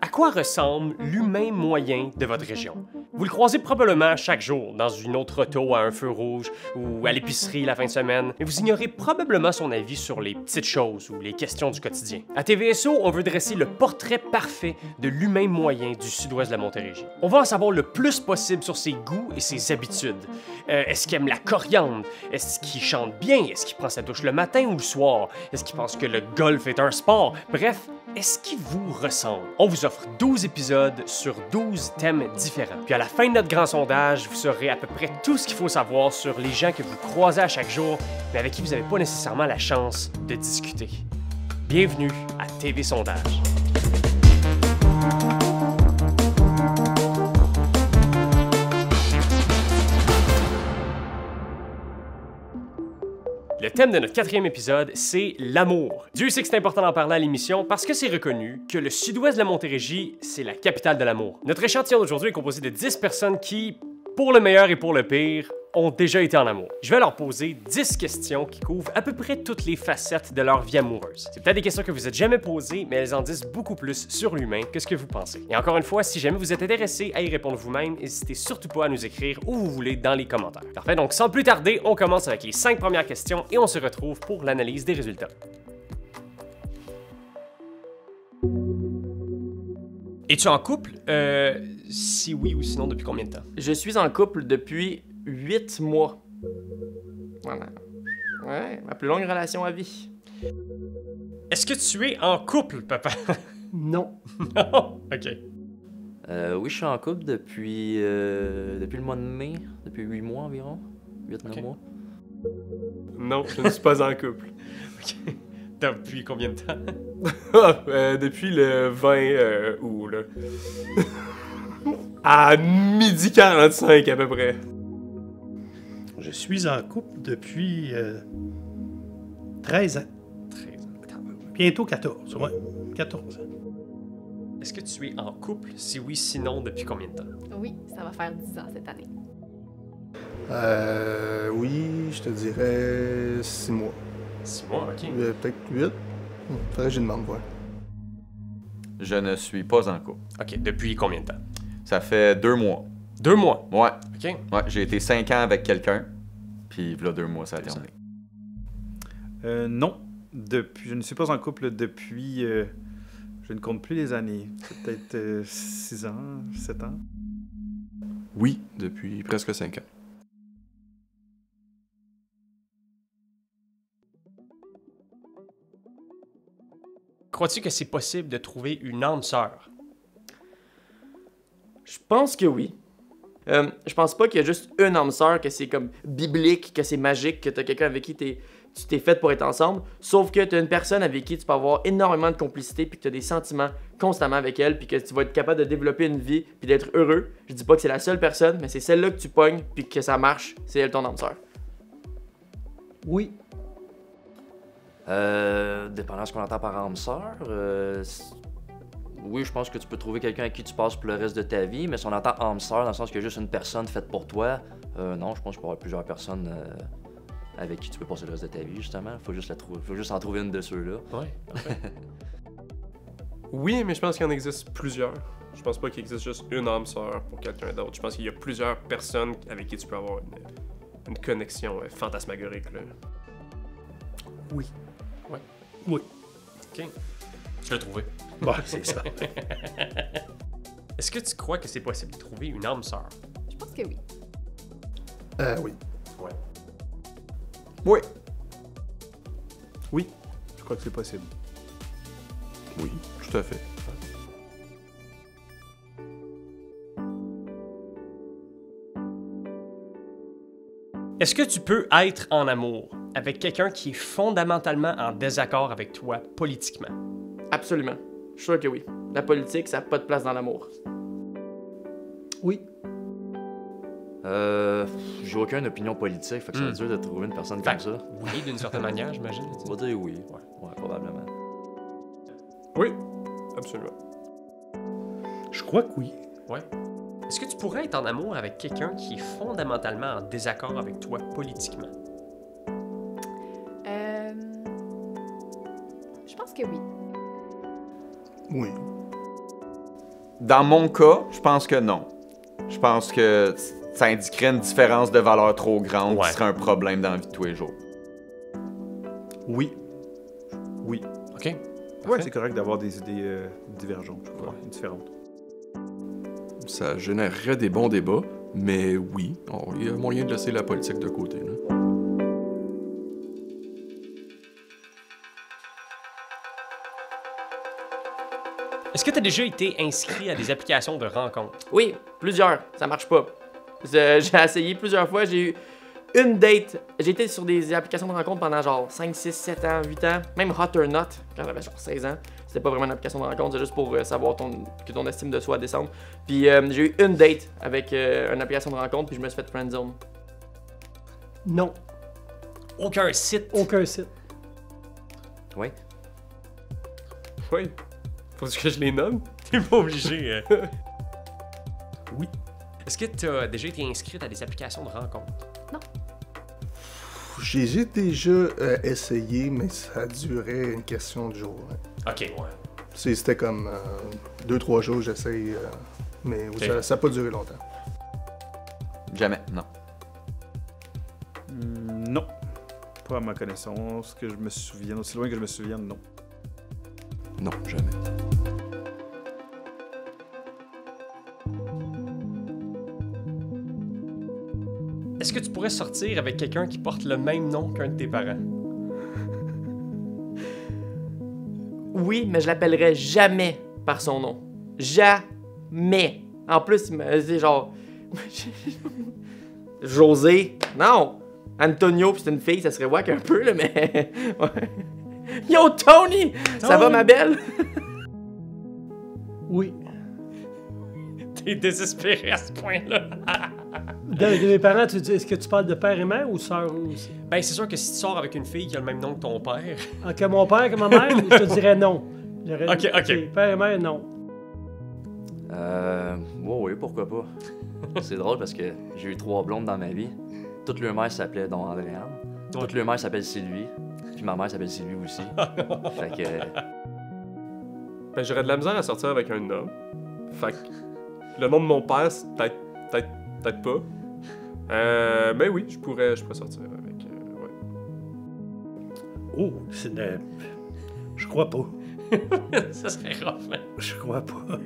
À quoi ressemble l'humain moyen de votre région? Vous le croisez probablement chaque jour dans une autre auto à un feu rouge ou à l'épicerie la fin de semaine, mais vous ignorez probablement son avis sur les petites choses ou les questions du quotidien. À TVSO, on veut dresser le portrait parfait de l'humain moyen du sud-ouest de la Montérégie. On va en savoir le plus possible sur ses goûts et ses habitudes. Est-ce qu'il aime la coriandre? Est-ce qu'il chante bien? Est-ce qu'il prend sa douche le matin ou le soir? Est-ce qu'il pense que le golf est un sport? Bref, est-ce qu'il vous ressemble? On vous offre 12 épisodes sur 12 thèmes différents. Puis à la fin de notre grand sondage, vous saurez à peu près tout ce qu'il faut savoir sur les gens que vous croisez à chaque jour, mais avec qui vous n'avez pas nécessairement la chance de discuter. Bienvenue à TV Sondage. Le thème de notre 4e épisode, c'est l'amour. Dieu sait que c'est important d'en parler à l'émission parce que c'est reconnu que le sud-ouest de la Montérégie, c'est la capitale de l'amour. Notre échantillon d'aujourd'hui est composé de 10 personnes qui, pour le meilleur et pour le pire, ont déjà été en amour. Je vais leur poser 10 questions qui couvrent à peu près toutes les facettes de leur vie amoureuse. C'est peut-être des questions que vous n'êtes jamais posées, mais elles en disent beaucoup plus sur l'humain que ce que vous pensez. Et encore une fois, si jamais vous êtes intéressé à y répondre vous-même, n'hésitez surtout pas à nous écrire où vous voulez dans les commentaires. Parfait, donc sans plus tarder, on commence avec les 5 premières questions et on se retrouve pour l'analyse des résultats. Es-tu en couple? Si oui ou sinon, depuis combien de temps? Je suis en couple depuis 8 mois. Voilà. Ouais, ma plus longue relation à vie. Est-ce que tu es en couple, papa? Non. Non? OK. Oui, je suis en couple depuis le mois de mai, depuis 8 mois environ. 8-9 Ok. mois. Non, je ne suis pas en couple. OK. Depuis combien de temps? Depuis le 20 août, là. À 12h45 à peu près. Je suis en couple depuis 13 ans. 13 ans. Bientôt 14. Ouais, 14 ans. Est-ce que tu es en couple? Si oui, sinon, depuis combien de temps? Oui, ça va faire 10 ans cette année. Oui, je te dirais 6 mois. 6 mois, OK. Peut-être 8. Faudrait que je demande, ouais. Je ne suis pas en couple. OK, depuis combien de temps? Ça fait 2 mois. 2 mois. Ouais. OK. Ouais, j'ai été 5 ans avec quelqu'un, puis voilà 2 mois, ça a terminé. Non. Je ne suis pas en couple depuis... je ne compte plus les années. C'est peut-être 6 ans, 7 ans. Oui, depuis presque 5 ans. Crois-tu que c'est possible de trouver une âme sœur? Je pense que oui. Je pense pas qu'il y a juste une âme sœur, que c'est comme biblique, que c'est magique, que t'as quelqu'un avec qui tu t'es fait pour être ensemble. Sauf que t'as une personne avec qui tu peux avoir énormément de complicité, puis que t'as des sentiments constamment avec elle, puis que tu vas être capable de développer une vie, puis d'être heureux. Je dis pas que c'est la seule personne, mais c'est celle-là que tu pognes, puis que ça marche, c'est elle ton âme sœur. Oui. Dépendant de ce qu'on entend par âme sœur, oui, je pense que tu peux trouver quelqu'un avec qui tu passes pour le reste de ta vie, mais si on entend âme sœur dans le sens qu'il y a juste une personne faite pour toi, non, je pense qu'il peut y avoir plusieurs personnes avec qui tu peux passer le reste de ta vie, justement. Faut juste en trouver une de ceux-là. Oui. Oui, mais je pense qu'il en existe plusieurs. Je pense pas qu'il existe juste une âme sœur pour quelqu'un d'autre. Je pense qu'il y a plusieurs personnes avec qui tu peux avoir une connexion fantasmagorique, là. Oui. Ouais. Oui. OK. Je l'ai trouvé. Bon, c'est ça. Est-ce que tu crois que c'est possible de trouver une âme sœur? Je pense que oui. Oui. Ouais. Oui. Oui, je crois que c'est possible. Oui, tout à fait. Est-ce que tu peux être en amour avec quelqu'un qui est fondamentalement en désaccord avec toi politiquement? Absolument. Je suis sûr que oui. La politique, ça n'a pas de place dans l'amour. Oui. J'ai aucune opinion politique, fait que c'est dur de trouver une personne comme ça. Oui, d'une certaine manière, j'imagine. On va dire oui. Ouais, probablement. Oui, absolument. Je crois que oui. Ouais. Est-ce que tu pourrais être en amour avec quelqu'un qui est fondamentalement en désaccord avec toi politiquement? Je pense que oui. Oui. Dans mon cas, je pense que non. Je pense que ça indiquerait une différence de valeur trop grande Ouais. qui serait un problème dans la vie de tous les jours. Oui. Oui. OK. Ouais, c'est correct d'avoir des idées divergentes, je crois, différentes. Ça générerait des bons débats, mais oui, il y a moyen de laisser la politique de côté. Là. Est-ce que tu as déjà été inscrit à des applications de rencontres? Oui, plusieurs. Ça marche pas. J'ai essayé plusieurs fois. J'ai eu une date. J'ai été sur des applications de rencontre pendant genre 5, 6, 7 ans, 8 ans. Même Hot or Not, quand j'avais genre 16 ans. C'était pas vraiment une application de rencontre, c'est juste pour savoir que ton estime de soi descende. Puis j'ai eu une date avec une application de rencontre, puis je me suis fait friendzone. Non, Aucun site? aucun site. Oui. Oui. Faut que je les nomme? T'es pas obligé. Oui. Est-ce que tu as déjà été inscrite à des applications de rencontres? J'ai déjà essayé, mais ça durait une question de jours. Hein. OK, ouais. C'était comme 2-3 jours, j'essaye, mais Ok. ça n'a pas duré longtemps. Jamais, non. Non. Pas à ma connaissance, que je me souvienne. Aussi loin que je me souvienne, non. Non, jamais. Est-ce que tu pourrais sortir avec quelqu'un qui porte le même nom qu'un de tes parents? Oui, mais je l'appellerais jamais par son nom. Jamais. En plus, il me dit genre. José. Non! Antonio, pis c'est une fille, ça serait wack un peu, là, mais. Ouais. Yo, Tony! Ça va, ma belle? Oui. T'es désespéré à ce point-là. De mes parents, est-ce que tu parles de père et mère ou sœur aussi? Ben, c'est sûr que si tu sors avec une fille qui a le même nom que ton père... Ah, que mon père, que ma mère, je te dirais non. Ok, ok. Père et mère, non. Oui, pourquoi pas. C'est drôle parce que j'ai eu 3 blondes dans ma vie. Toutes leurs mères s'appelaient Don Andréane. Toutes leurs mères s'appellent Sylvie. Puis ma mère s'appelle Sylvie aussi. Fait que... Ben, j'aurais de la misère à sortir avec un homme. Fait que le nom de mon père, c'est peut-être pas. Mais oui, je pourrais sortir avec. Ouais. Oh, je crois pas. Ça serait rough, hein? Je crois pas.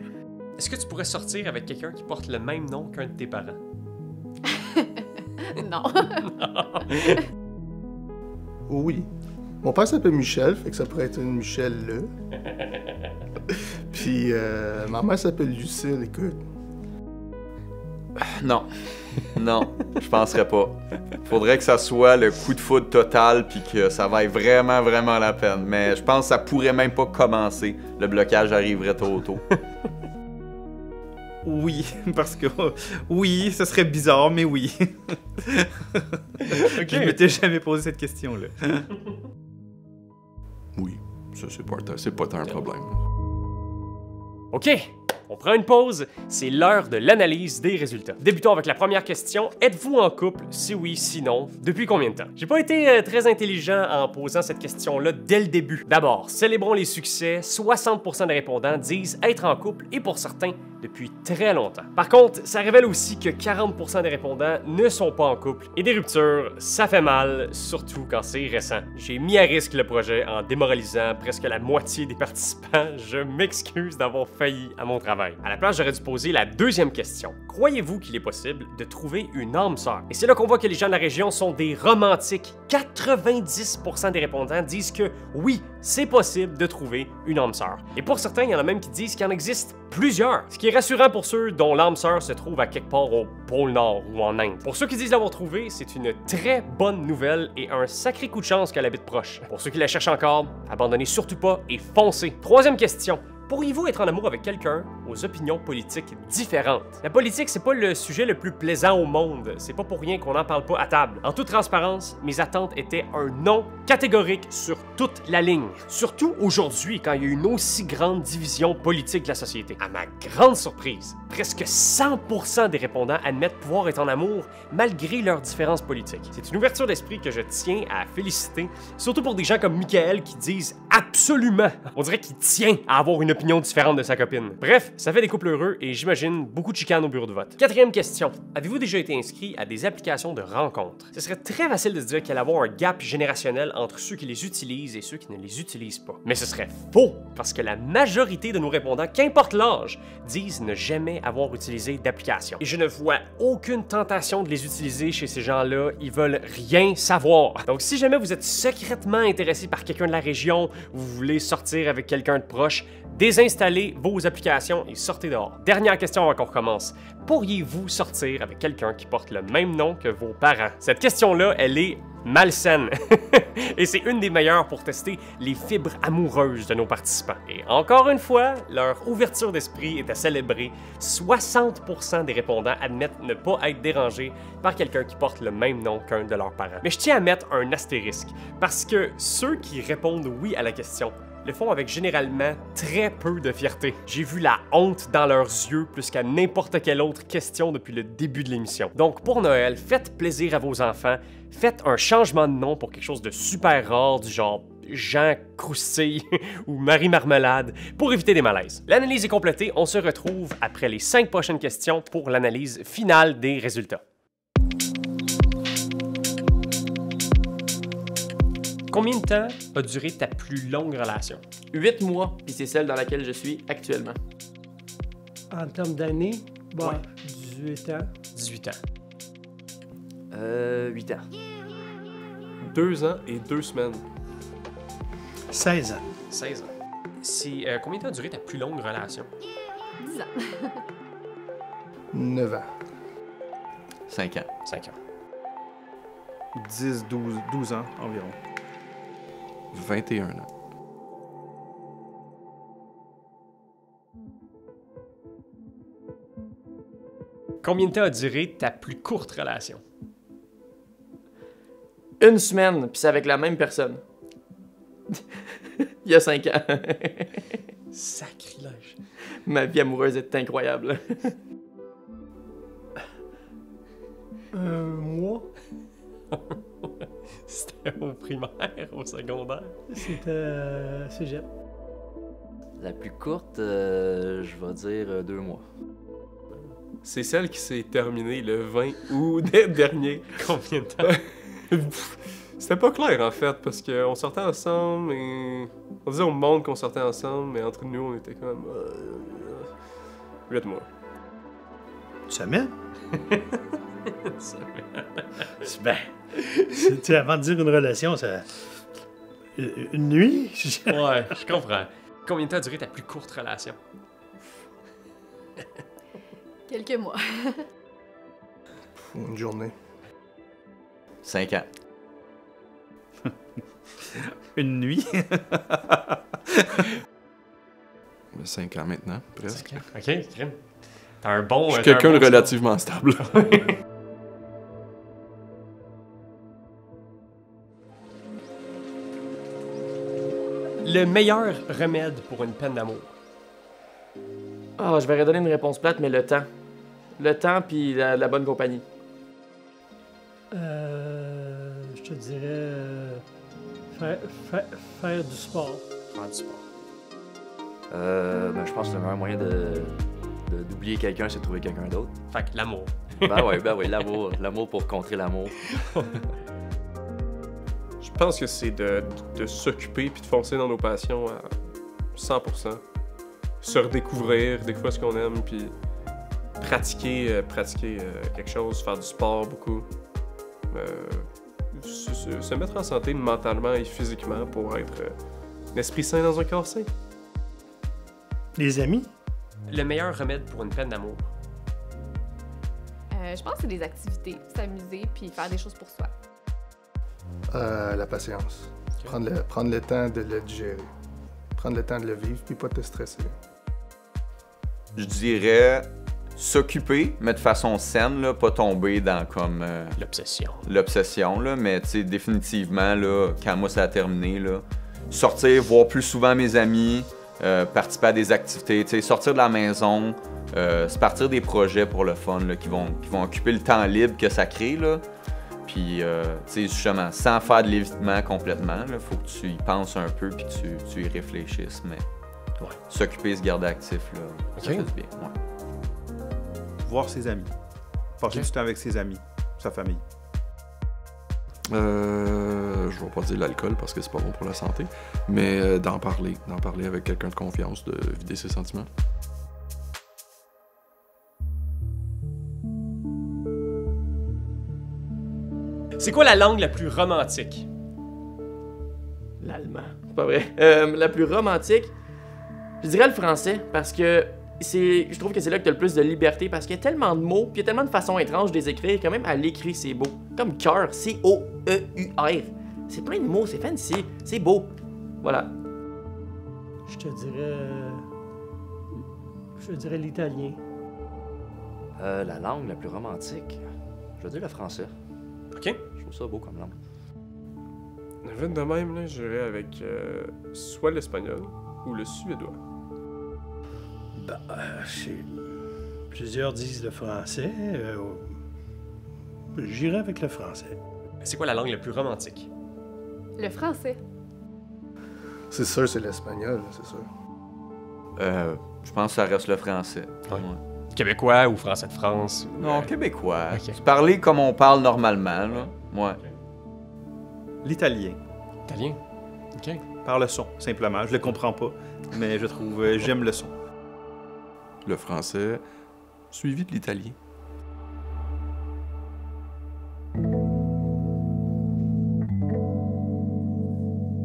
Est-ce que tu pourrais sortir avec quelqu'un qui porte le même nom qu'un de tes parents? Non. Oui. Mon père s'appelle Michel, fait que ça pourrait être une Michel là. Puis ma mère s'appelle Lucille, écoute. Non. Non, je penserais pas. Faudrait que ça soit le coup de foudre total puis que ça vaille vraiment, vraiment la peine. Mais je pense que ça pourrait même pas commencer. Le blocage arriverait tôt. Oui, parce que... Oui, ce serait bizarre, mais oui. Ok. Je m'étais jamais posé cette question-là. Oui, ça, c'est pas tant un problème. OK, on prend une pause. C'est l'heure de l'analyse des résultats. Débutons avec la première question. Êtes-vous en couple? Si oui, sinon, depuis combien de temps? J'ai pas été très intelligent en posant cette question-là dès le début. D'abord, célébrons les succès. 60% des répondants disent être en couple et pour certains, depuis très longtemps. Par contre, ça révèle aussi que 40% des répondants ne sont pas en couple. Et des ruptures, ça fait mal, surtout quand c'est récent. J'ai mis à risque le projet en démoralisant presque la moitié des participants. Je m'excuse d'avoir failli à mon travail. À la place, j'aurais dû poser la deuxième question. Croyez-vous qu'il est possible de trouver une âme sœur? Et c'est là qu'on voit que les gens de la région sont des romantiques. 90% des répondants disent que oui, c'est possible de trouver une âme sœur. Et pour certains, il y en a même qui disent qu'il en existe plusieurs. Ce qui est rassurant pour ceux dont l'âme sœur se trouve à quelque part au pôle Nord ou en Inde. Pour ceux qui disent l'avoir trouvé, c'est une très bonne nouvelle et un sacré coup de chance qu'elle habite proche. Pour ceux qui la cherchent encore, abandonnez surtout pas et foncez. Troisième question. Pourriez-vous être en amour avec quelqu'un aux opinions politiques différentes? La politique, c'est pas le sujet le plus plaisant au monde. C'est pas pour rien qu'on n'en parle pas à table. En toute transparence, mes attentes étaient un non catégorique sur toute la ligne. Surtout aujourd'hui, quand il y a une aussi grande division politique de la société. À ma grande surprise, Presque 100% des répondants admettent pouvoir être en amour malgré leurs différences politiques. C'est une ouverture d'esprit que je tiens à féliciter, surtout pour des gens comme Michael qui disent absolument. On dirait qu'il tient à avoir une opinion différente de sa copine. Bref, ça fait des couples heureux et j'imagine beaucoup de chicanes au bureau de vote. Quatrième question. Avez-vous déjà été inscrit à des applications de rencontres? Ce serait très facile de se dire qu'il y a avoir un gap générationnel entre ceux qui les utilisent et ceux qui ne les utilisent pas. Mais ce serait faux, parce que la majorité de nos répondants, qu'importe l'âge, disent ne jamais avoir utilisé d'application. Et je ne vois aucune tentation de les utiliser chez ces gens-là, ils veulent rien savoir. Donc si jamais vous êtes secrètement intéressé par quelqu'un de la région, vous voulez sortir avec quelqu'un de proche, désinstallez vos applications et sortez dehors. Dernière question avant qu'on recommence. Pourriez-vous sortir avec quelqu'un qui porte le même nom que vos parents? Cette question-là, elle est malsaine. Et c'est une des meilleures pour tester les fibres amoureuses de nos participants. Et encore une fois, leur ouverture d'esprit est à célébrer. 60% des répondants admettent ne pas être dérangés par quelqu'un qui porte le même nom qu'un de leurs parents. Mais je tiens à mettre un astérisque, parce que ceux qui répondent oui à la question le font avec généralement très peu de fierté. J'ai vu la honte dans leurs yeux plus qu'à n'importe quelle autre question depuis le début de l'émission. Donc pour Noël, faites plaisir à vos enfants, faites un changement de nom pour quelque chose de super rare, du genre Jean Croustille ou Marie Marmelade, pour éviter des malaises. L'analyse est complétée, on se retrouve après les 5 prochaines questions pour l'analyse finale des résultats. Combien de temps a duré ta plus longue relation? 8 mois, puis c'est celle dans laquelle je suis actuellement. En termes d'années, bon, Ouais. 18 ans. 18 ans. 8 ans. 2 ans et 2 semaines. 16 ans. 16 ans. C'est combien de temps a duré ta plus longue relation? 10 ans. 9 ans. 5 ans. 5 ans. 10, 12 ans environ. 21 ans. Combien de temps a duré ta plus courte relation? 1 semaine, puis c'est avec la même personne. Il y a 5 ans. Sacrilège. Ma vie amoureuse est incroyable. Un mois. C'était au primaire, au secondaire. C'était cégep. La plus courte, je vais dire 2 mois. C'est celle qui s'est terminée le 20 août dernier. Combien de temps? C'était pas clair en fait, parce qu'on sortait ensemble et. On disait au monde qu'on sortait ensemble, mais entre nous, on était comme. 8 mois. Une semaine? Ben, Tu sais, avant de dire une relation, ça. Une nuit? Ouais, je comprends. Combien de temps a duré ta plus courte relation? Quelques mois. Une journée. 5 ans. Une nuit? 5 ans maintenant, presque. Ok, crime. T'as un bon. Je suis t'as un quelqu'un de bon relativement stable. Le meilleur remède pour une peine d'amour. Ah, je vais redonner une réponse plate, mais le temps. Le temps, puis la bonne compagnie. Je te dirais faire du sport. Faire du sport. Ben, je pense que le meilleur moyen d'oublier quelqu'un, c'est de trouver quelqu'un d'autre. Fait que l'amour. Ben oui, l'amour. L'amour pour contrer l'amour. Je pense que c'est de s'occuper puis de foncer dans nos passions à 100%. Se redécouvrir, découvrir ce qu'on aime, puis pratiquer quelque chose, faire du sport beaucoup. Se mettre en santé mentalement et physiquement pour être un esprit sain dans un corps sain. Les amis? Le meilleur remède pour une peine d'amour. Je pense que c'est des activités, s'amuser puis faire des choses pour soi. La patience. Prendre le temps de le digérer. Prendre le temps de le vivre, puis pas te stresser. Je dirais s'occuper, mais de façon saine, là, pas tomber dans comme l'obsession, là, mais tu sais, définitivement, là, quand moi ça a terminé, là, sortir, voir plus souvent mes amis, participer à des activités, tu sais, sortir de la maison, se partir des projets pour le fun, là, qui vont occuper le temps libre que ça crée, là. Puis, tu sais, justement, sans faire de l'évitement complètement, il faut que tu y penses un peu puis que tu y réfléchisses, mais s'occuper, se garder actif, là, ça fait du bien. Ouais. Voir ses amis. Passer du temps avec ses amis, sa famille. Je vais pas dire l'alcool parce que c'est pas bon pour la santé, mais d'en parler avec quelqu'un de confiance, de vider ses sentiments. C'est quoi la langue la plus romantique? L'allemand. C'est pas vrai. La plus romantique, je dirais le français, parce que je trouve que c'est là que t'as le plus de liberté, parce qu'il y a tellement de mots, puis il y a tellement de façons étranges de les écrire, quand même à l'écrit c'est beau. Comme cœur, C-O-E-U-R. C'est plein de mots, c'est fancy, c'est beau. Voilà. Je te dirais l'italien. La langue la plus romantique, je veux dire le français. OK. Je trouve ça beau comme langue. Vite de même, là, j'irais avec soit l'espagnol ou le suédois. Plusieurs disent le français. J'irai avec le français. C'est quoi la langue la plus romantique? Le français. C'est sûr, c'est l'espagnol, c'est sûr. Je pense que ça reste le français. Ouais. Québécois ou français de France? Non, québécois. Ok. C'est parler comme on parle normalement, là. Ouais. L'italien. Italien? OK. Par le son, simplement. Je le comprends pas, mais je trouve... j'aime le son. Le français, suivi de l'italien.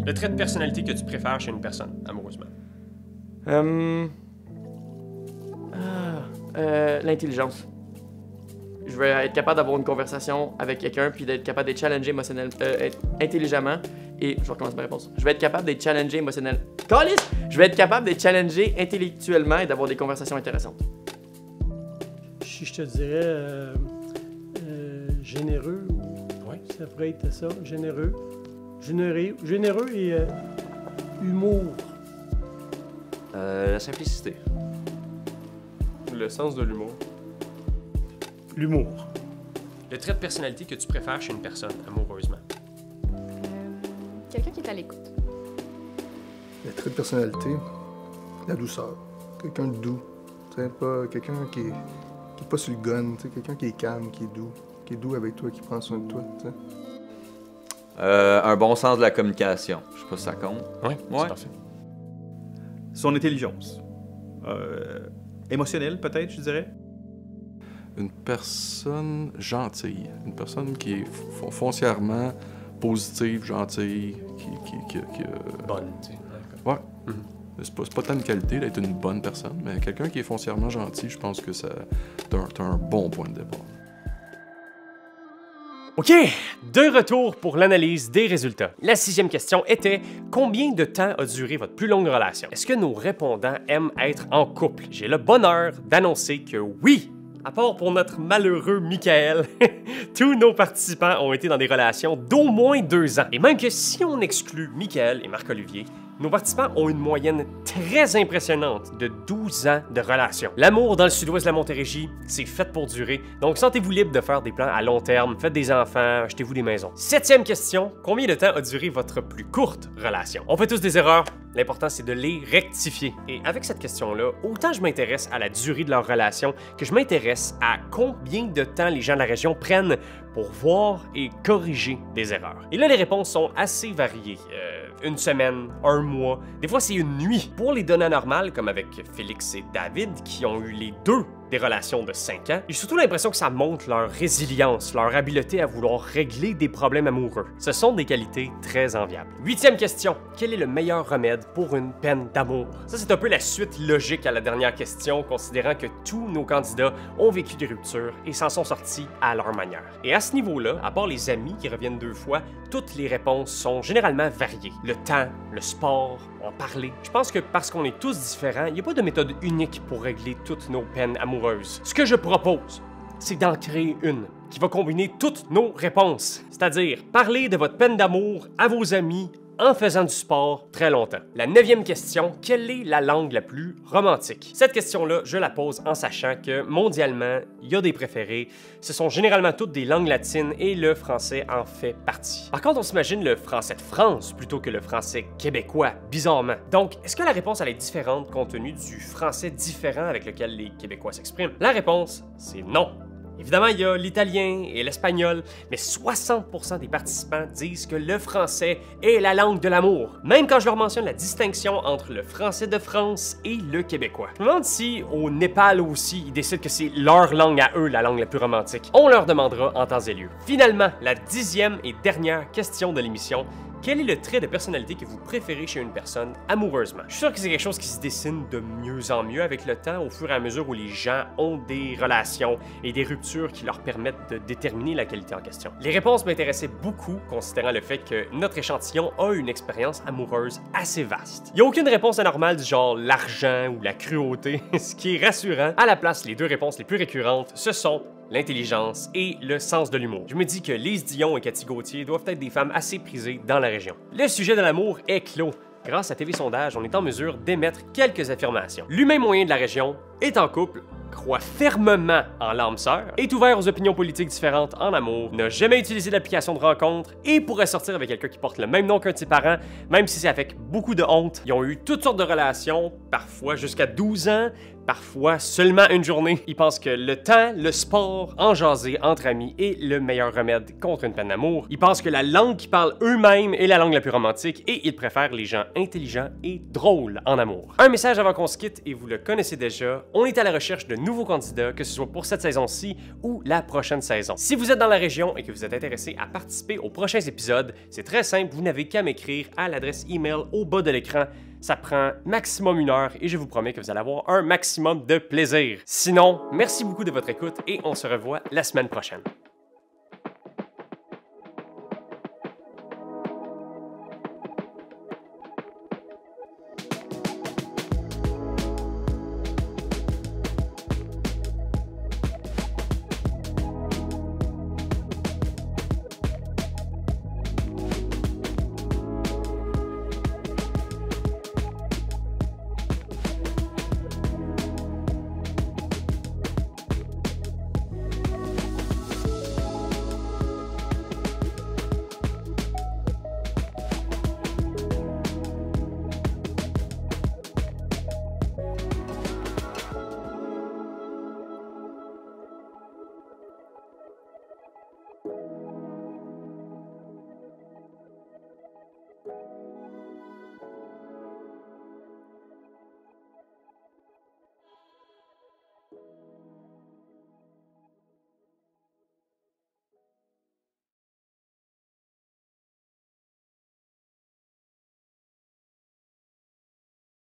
Le trait de personnalité que tu préfères chez une personne, amoureusement? L'intelligence. Je veux être capable d'avoir une conversation avec quelqu'un puis d'être capable d'être challengé intelligemment. Et je recommence ma réponse. Je vais être capable d'être challengé émotionnellement. Calice! Je vais être capable d'être challengé intellectuellement et d'avoir des conversations intéressantes. Je te dirais généreux. Ouais. Ça pourrait être ça, généreux. Généreux et humour. La simplicité. Le sens de l'humour. L'humour. Le trait de personnalité que tu préfères chez une personne, amoureusement? Quelqu'un qui est à l'écoute. Le trait de personnalité, la douceur. Quelqu'un de doux. T'sais, pas quelqu'un qui est pas sur le gun, quelqu'un qui est calme, qui est doux avec toi, qui prend soin de toi. T'sais. Un bon sens de la communication. Je sais pas si ça compte. Oui, Ouais. c'est parfait. Son intelligence. Émotionnelle, peut-être, je dirais. Une personne gentille. Une personne qui est foncièrement positive, gentille, qui Bonne, tu sais. Ouais. C'est pas tant une qualité d'être une bonne personne, mais quelqu'un qui est foncièrement gentil, je pense que t'as un bon point de départ. OK, de retour pour l'analyse des résultats. La 6e question était « Combien de temps a duré votre plus longue relation? » Est-ce que nos répondants aiment être en couple? J'ai le bonheur d'annoncer que oui! À part pour notre malheureux Michael, tous nos participants ont été dans des relations d'au moins 2 ans. Et même que si on exclut Michael et Marc-Olivier, nos participants ont une moyenne très impressionnante de 12 ans de relation. L'amour dans le sud-ouest de la Montérégie, c'est fait pour durer, donc sentez-vous libre de faire des plans à long terme, faites des enfants, achetez-vous des maisons. 7e question, combien de temps a duré votre plus courte relation? On fait tous des erreurs, l'important c'est de les rectifier. Et avec cette question-là, autant je m'intéresse à la durée de leur relation que je m'intéresse à combien de temps les gens de la région prennent pour voir et corriger des erreurs. Et là, les réponses sont assez variées. Une semaine, un mois, des fois c'est une nuit. Pour les données normales, comme avec Félix et David, qui ont eu les deux des relations de 5 ans, j'ai surtout l'impression que ça montre leur résilience, leur habileté à vouloir régler des problèmes amoureux. Ce sont des qualités très enviables. 8e question, quel est le meilleur remède pour une peine d'amour? Ça, c'est un peu la suite logique à la dernière question, considérant que tous nos candidats ont vécu des ruptures et s'en sont sortis à leur manière. Et à ce niveau-là, à part les amis qui reviennent 2 fois, toutes les réponses sont généralement variées. Le temps, le sport, en parler. Je pense que parce qu'on est tous différents, il n'y a pas de méthode unique pour régler toutes nos peines amoureuses. Ce que je propose, c'est d'en créer une qui va combiner toutes nos réponses. C'est-à-dire, parler de votre peine d'amour à vos amis en faisant du sport très longtemps. La 9e question, quelle est la langue la plus romantique? Cette question-là, je la pose en sachant que mondialement, il y a des préférés. Ce sont généralement toutes des langues latines et le français en fait partie. Par contre, on s'imagine le français de France plutôt que le français québécois, bizarrement. Donc, est-ce que la réponse elle est différente compte tenu du français différent avec lequel les Québécois s'expriment? La réponse, c'est non. Évidemment, il y a l'italien et l'espagnol, mais 60% des participants disent que le français est la langue de l'amour, même quand je leur mentionne la distinction entre le français de France et le québécois. Je me demande si au Népal aussi, ils décident que c'est leur langue à eux, la langue la plus romantique. On leur demandera en temps et lieu. Finalement, la 10e et dernière question de l'émission. Quel est le trait de personnalité que vous préférez chez une personne amoureusement? Je suis sûr que c'est quelque chose qui se dessine de mieux en mieux avec le temps, au fur et à mesure où les gens ont des relations et des ruptures qui leur permettent de déterminer la qualité en question. Les réponses m'intéressaient beaucoup, considérant le fait que notre échantillon a une expérience amoureuse assez vaste. Il n'y a aucune réponse anormale du genre l'argent ou la cruauté, ce qui est rassurant. À la place, les deux réponses les plus récurrentes, ce sont l'intelligence et le sens de l'humour. Je me dis que Lise Dion et Cathy Gauthier doivent être des femmes assez prisées dans la région. Le sujet de l'amour est clos. Grâce à TV Sondage, on est en mesure d'émettre quelques affirmations. L'humain moyen de la région est en couple, croit fermement en l'âme sœur, est ouvert aux opinions politiques différentes en amour, n'a jamais utilisé d'application de rencontre et pourrait sortir avec quelqu'un qui porte le même nom qu'un de ses parents, même si c'est avec beaucoup de honte. Ils ont eu toutes sortes de relations, parfois jusqu'à 12 ans, parfois seulement une journée. Ils pensent que le temps, le sport, en jaser entre amis est le meilleur remède contre une peine d'amour. Ils pensent que la langue qu'ils parlent eux-mêmes est la langue la plus romantique et ils préfèrent les gens intelligents et drôles en amour. Un message avant qu'on se quitte et vous le connaissez déjà, on est à la recherche de nouveaux candidats, que ce soit pour cette saison-ci ou la prochaine saison. Si vous êtes dans la région et que vous êtes intéressé à participer aux prochains épisodes, c'est très simple, vous n'avez qu'à m'écrire à l'adresse email au bas de l'écran. Ça prend maximum 1 heure et je vous promets que vous allez avoir un maximum de plaisir. Sinon, merci beaucoup de votre écoute et on se revoit la semaine prochaine.